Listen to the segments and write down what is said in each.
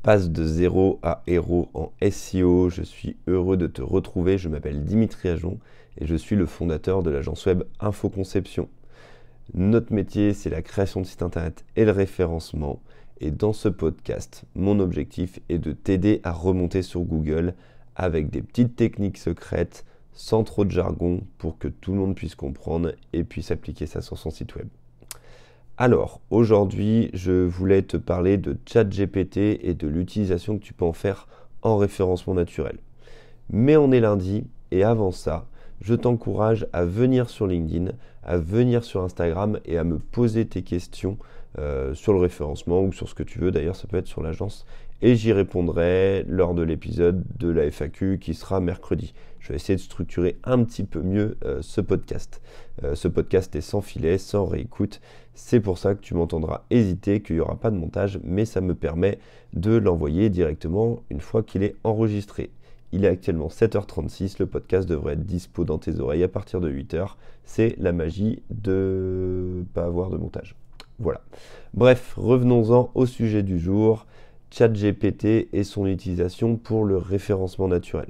Passe de zéro à héros en SEO, je suis heureux de te retrouver, je m'appelle Dimitri Ajon et je suis le fondateur de l'agence web Infoconception. Notre métier, c'est la création de sites internet et le référencement. Et dans ce podcast, mon objectif est de t'aider à remonter sur Google avec des petites techniques secrètes, sans trop de jargon, pour que tout le monde puisse comprendre et puisse appliquer ça sur son site web. Alors, aujourd'hui, je voulais te parler de ChatGPT et de l'utilisation que tu peux en faire en référencement naturel. Mais on est lundi, et avant ça, je t'encourage à venir sur LinkedIn, à venir sur Instagram et à me poser tes questions sur le référencement ou sur ce que tu veux. D'ailleurs, ça peut être sur l'agence. Et j'y répondrai lors de l'épisode de la FAQ qui sera mercredi. Je vais essayer de structurer un petit peu mieux ce podcast. Ce podcast est sans filet, sans réécoute. C'est pour ça que tu m'entendras hésiter, qu'il n'y aura pas de montage, mais ça me permet de l'envoyer directement une fois qu'il est enregistré. Il est actuellement 7h36, le podcast devrait être dispo dans tes oreilles à partir de 8h. C'est la magie de ne pas avoir de montage. Voilà. Bref, revenons-en au sujet du jour, ChatGPT et son utilisation pour le référencement naturel.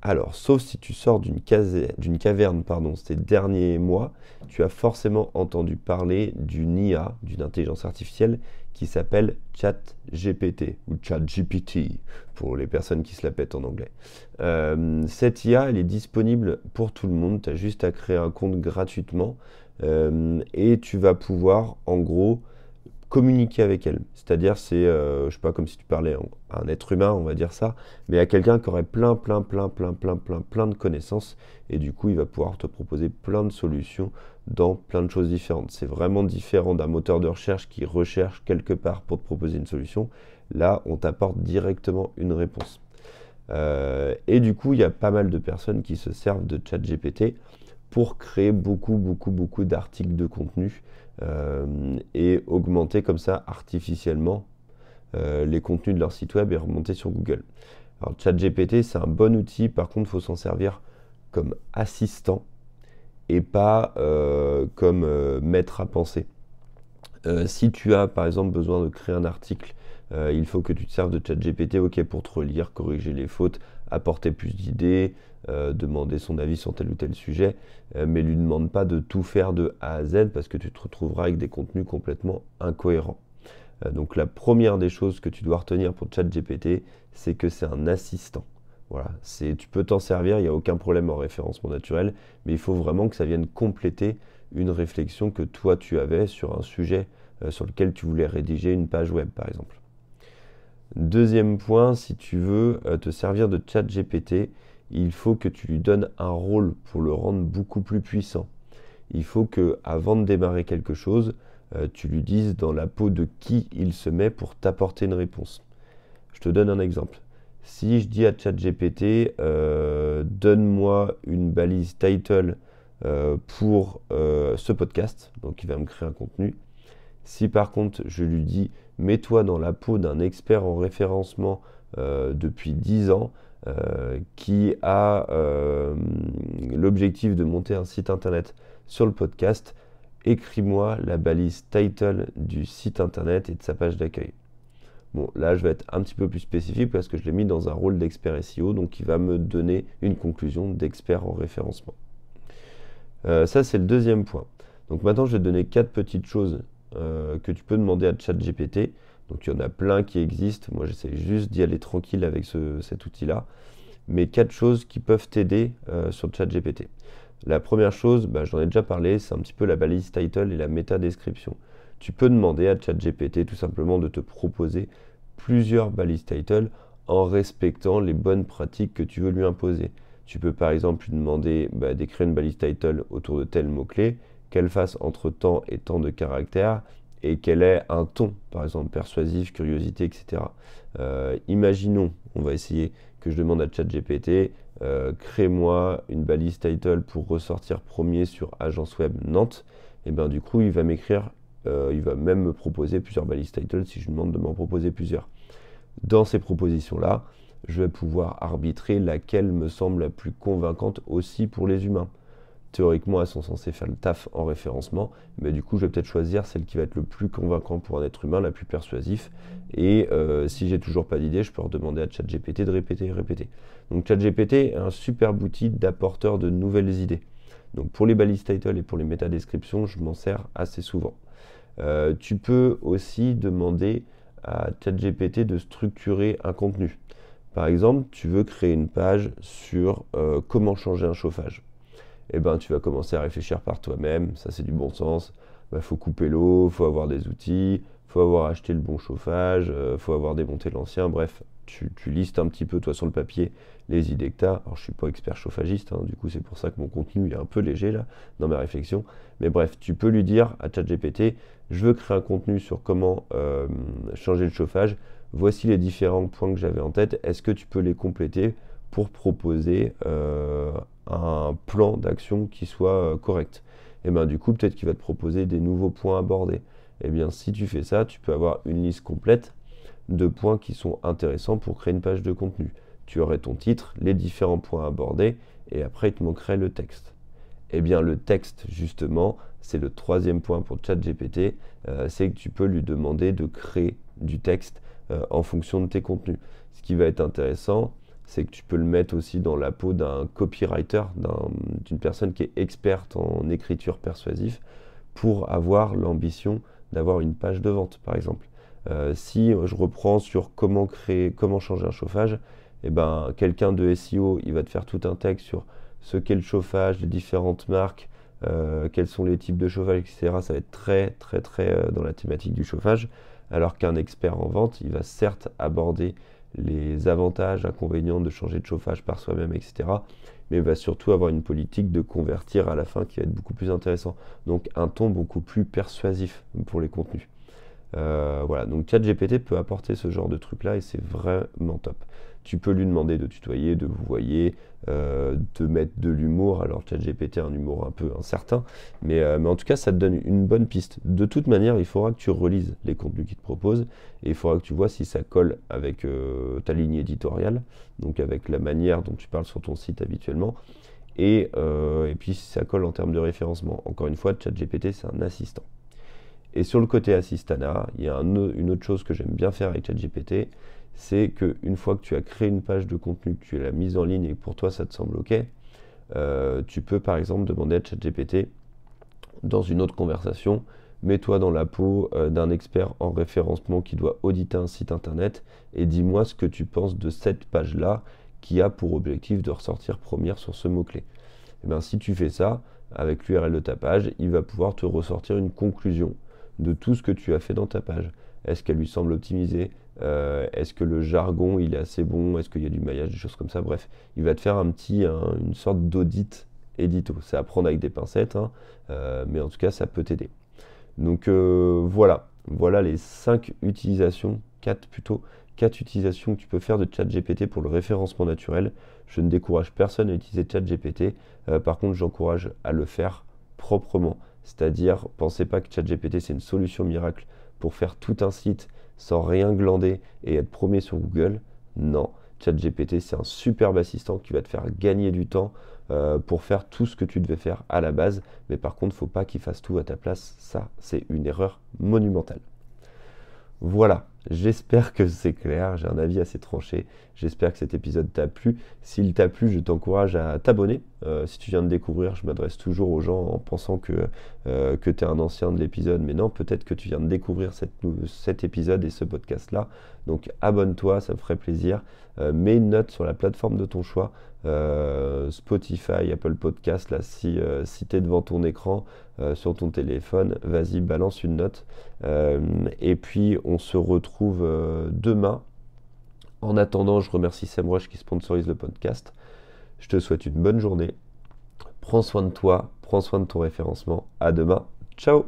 Alors, sauf si tu sors d'une caverne ces derniers mois, tu as forcément entendu parler d'une IA, d'une intelligence artificielle, qui s'appelle ChatGPT, ou ChatGPT, pour les personnes qui se la pètent en anglais. Cette IA, elle est disponible pour tout le monde, tu as juste à créer un compte gratuitement, et tu vas pouvoir, en gros, communiquer avec elle. C'est-à-dire, c'est, je sais pas, comme si tu parlais à un être humain, on va dire ça, mais à quelqu'un qui aurait plein de connaissances, et du coup, il va pouvoir te proposer plein de solutions dans plein de choses différentes. C'est vraiment différent d'un moteur de recherche qui recherche quelque part pour te proposer une solution. Là, on t'apporte directement une réponse. Et du coup, il y a pas mal de personnes qui se servent de ChatGPT pour créer beaucoup d'articles de contenu et augmenter comme ça artificiellement les contenus de leur site web et remonter sur Google. Alors ChatGPT, c'est un bon outil, par contre il faut s'en servir comme assistant et pas comme maître à penser. Si tu as par exemple besoin de créer un article, il faut que tu te serves de ChatGPT, ok, pour te relire, corriger les fautes, apporter plus d'idées, demander son avis sur tel ou tel sujet, mais lui demande pas de tout faire de A à Z parce que tu te retrouveras avec des contenus complètement incohérents. Donc la première des choses que tu dois retenir pour ChatGPT, c'est que c'est un assistant. Voilà, tu peux t'en servir, il n'y a aucun problème en référencement naturel, mais il faut vraiment que ça vienne compléter une réflexion que toi tu avais sur un sujet sur lequel tu voulais rédiger une page web par exemple. Deuxième point, si tu veux te servir de ChatGPT, il faut que tu lui donnes un rôle pour le rendre beaucoup plus puissant. Il faut que, avant de démarrer quelque chose, tu lui dises dans la peau de qui il se met pour t'apporter une réponse. Je te donne un exemple. Si je dis à ChatGPT, donne-moi une balise title pour ce podcast, donc il va me créer un contenu. Si par contre je lui dis, mets-toi dans la peau d'un expert en référencement depuis 10 ans, qui a l'objectif de monter un site internet sur le podcast, écris-moi la balise title du site internet et de sa page d'accueil. Bon, là je vais être un petit peu plus spécifique parce que je l'ai mis dans un rôle d'expert SEO, donc il va me donner une conclusion d'expert en référencement. Ça c'est le deuxième point. Donc maintenant je vais te donner 4 petites choses que tu peux demander à ChatGPT. Donc il y en a plein qui existent, moi j'essaie juste d'y aller tranquille avec cet outil-là, mais 4 choses qui peuvent t'aider sur ChatGPT. La première chose, j'en ai déjà parlé, c'est un petit peu la balise title et la méta-description. Tu peux demander à ChatGPT tout simplement de te proposer plusieurs balises title en respectant les bonnes pratiques que tu veux lui imposer. Tu peux par exemple lui demander d'écrire une balise title autour de tel mot-clé, qu'elle fasse entre tant et tant de caractères, et qu'elle ait un ton, par exemple persuasif, curiosité, etc. Imaginons, on va essayer que je demande à ChatGPT, crée-moi une balise title pour ressortir premier sur Agence Web Nantes, et bien du coup il va m'écrire, il va même me proposer plusieurs balises title si je lui demande de m'en proposer plusieurs. Dans ces propositions-là, je vais pouvoir arbitrer laquelle me semble la plus convaincante aussi pour les humains. théoriquement, elles sont censées faire le taf en référencement, mais du coup, je vais peut-être choisir celle qui va être le plus convaincant pour un être humain, la plus persuasif. Et si j'ai toujours pas d'idée, je peux redemander à ChatGPT de répéter et répéter. Donc ChatGPT est un superbe outil d'apporteur de nouvelles idées. Donc pour les balises title et pour les métadescriptions, je m'en sers assez souvent. Tu peux aussi demander à ChatGPT de structurer un contenu. Par exemple, tu veux créer une page sur comment changer un chauffage. Eh ben, tu vas commencer à réfléchir par toi-même, ça c'est du bon sens. Il faut couper l'eau, il faut avoir des outils, il faut avoir acheté le bon chauffage, il faut avoir démonté l'ancien, bref, tu listes un petit peu toi sur le papier les idées que tu as. Alors je suis pas expert chauffagiste, hein, du coup c'est pour ça que mon contenu est un peu léger là, dans ma réflexion. Mais bref, tu peux lui dire à ChatGPT, je veux créer un contenu sur comment changer le chauffage, voici les différents points que j'avais en tête, est-ce que tu peux les compléter pour proposer un plan d'action qui soit correct. Et bien du coup, peut-être qu'il va te proposer des nouveaux points abordés. Et bien si tu fais ça, tu peux avoir une liste complète de points qui sont intéressants pour créer une page de contenu. Tu aurais ton titre, les différents points abordés, et après il te manquerait le texte. Et bien le texte, justement, c'est le troisième point pour ChatGPT, c'est que tu peux lui demander de créer du texte en fonction de tes contenus. Ce qui va être intéressant, c'est que tu peux le mettre aussi dans la peau d'un copywriter, d'une personne qui est experte en écriture persuasive, pour avoir l'ambition d'avoir une page de vente, par exemple. Si je reprends sur comment changer un chauffage, eh ben, quelqu'un de SEO, il va te faire tout un texte sur ce qu'est le chauffage, les différentes marques, quels sont les types de chauffage, etc. Ça va être très dans la thématique du chauffage, alors qu'un expert en vente, il va certes aborder les avantages, inconvénients de changer de chauffage par soi-même, etc. Mais va surtout avoir une politique de convertir à la fin qui va être beaucoup plus intéressant. Donc un ton beaucoup plus persuasif pour les contenus. Voilà, donc ChatGPT peut apporter ce genre de truc-là et c'est vraiment top. Tu peux lui demander de tutoyer, de vous voyez, de mettre de l'humour. Alors ChatGPT a un humour un peu incertain, mais en tout cas ça te donne une bonne piste. De toute manière, il faudra que tu relises les contenus qu'il te propose et il faudra que tu vois si ça colle avec ta ligne éditoriale, donc avec la manière dont tu parles sur ton site habituellement. Et puis si ça colle en termes de référencement. Encore une fois, ChatGPT c'est un assistant. Et sur le côté assistana, il y a une autre chose que j'aime bien faire avec ChatGPT, c'est qu'une fois que tu as créé une page de contenu, que tu l'as mise en ligne et que pour toi ça te semble OK, tu peux par exemple demander à ChatGPT, dans une autre conversation, mets-toi dans la peau d'un expert en référencement qui doit auditer un site internet et dis-moi ce que tu penses de cette page-là qui a pour objectif de ressortir première sur ce mot-clé. Et bien si tu fais ça, avec l'URL de ta page, il va pouvoir te ressortir une conclusion de tout ce que tu as fait dans ta page. Est-ce qu'elle lui semble optimisée? Est-ce que le jargon il est assez bon? Est-ce qu'il y a du maillage, des choses comme ça? Bref, il va te faire une sorte d'audit édito. C'est à prendre avec des pincettes, hein, mais en tout cas ça peut t'aider. Donc voilà les 5 utilisations, 4 utilisations que tu peux faire de ChatGPT pour le référencement naturel. Je ne décourage personne à utiliser ChatGPT. Par contre, j'encourage à le faire proprement. C'est-à-dire, pensez pas que ChatGPT c'est une solution miracle pour faire tout un site sans rien glander et être premier sur Google. Non, ChatGPT c'est un superbe assistant qui va te faire gagner du temps pour faire tout ce que tu devais faire à la base. Mais par contre, faut pas qu'il fasse tout à ta place. Ça, c'est une erreur monumentale. Voilà, j'espère que c'est clair, j'ai un avis assez tranché, j'espère que cet épisode t'a plu. S'il t'a plu, je t'encourage à t'abonner. Si tu viens de découvrir, je m'adresse toujours aux gens en pensant que tu es un ancien de l'épisode, mais non, peut-être que tu viens de découvrir cet épisode et ce podcast-là. Donc abonne-toi, ça me ferait plaisir. Mets une note sur la plateforme de ton choix, Spotify, Apple Podcast, là, si tu es devant ton écran, sur ton téléphone, vas-y, balance une note. Et puis on se retrouve demain. En attendant, je remercie SEMrush qui sponsorise le podcast. Je te souhaite une bonne journée. Prends soin de toi, prends soin de ton référencement. À demain. Ciao!